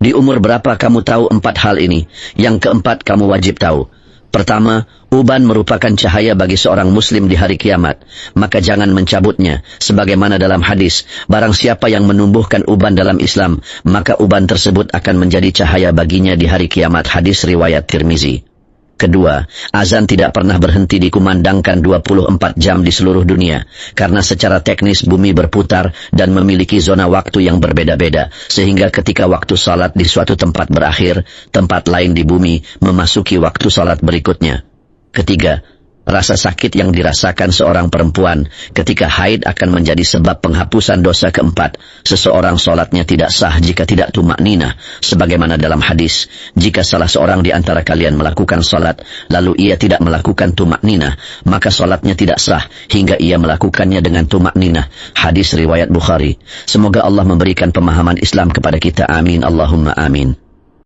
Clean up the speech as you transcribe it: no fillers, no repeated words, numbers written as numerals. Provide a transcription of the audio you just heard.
Di umur berapa kamu tahu 4 hal ini? Yang keempat kamu wajib tahu. Pertama, uban merupakan cahaya bagi seorang muslim di hari kiamat. Maka jangan mencabutnya. Sebagaimana dalam hadis, barang siapa yang menumbuhkan uban dalam Islam, maka uban tersebut akan menjadi cahaya baginya di hari kiamat. Hadis riwayat Tirmizi. Kedua, azan tidak pernah berhenti dikumandangkan 24 jam di seluruh dunia, karena secara teknis bumi berputar dan memiliki zona waktu yang berbeda-beda, sehingga ketika waktu salat di suatu tempat berakhir, tempat lain di bumi memasuki waktu salat berikutnya. Ketiga, rasa sakit yang dirasakan seorang perempuan ketika haid akan menjadi sebab penghapusan dosa. Keempat, seseorang solatnya tidak sah jika tidak tumakninah, sebagaimana dalam hadis, jika salah seorang di antara kalian melakukan solat, lalu ia tidak melakukan tumakninah, maka solatnya tidak sah hingga ia melakukannya dengan tumakninah. Hadis riwayat Bukhari. Semoga Allah memberikan pemahaman Islam kepada kita. Amin Allahumma amin.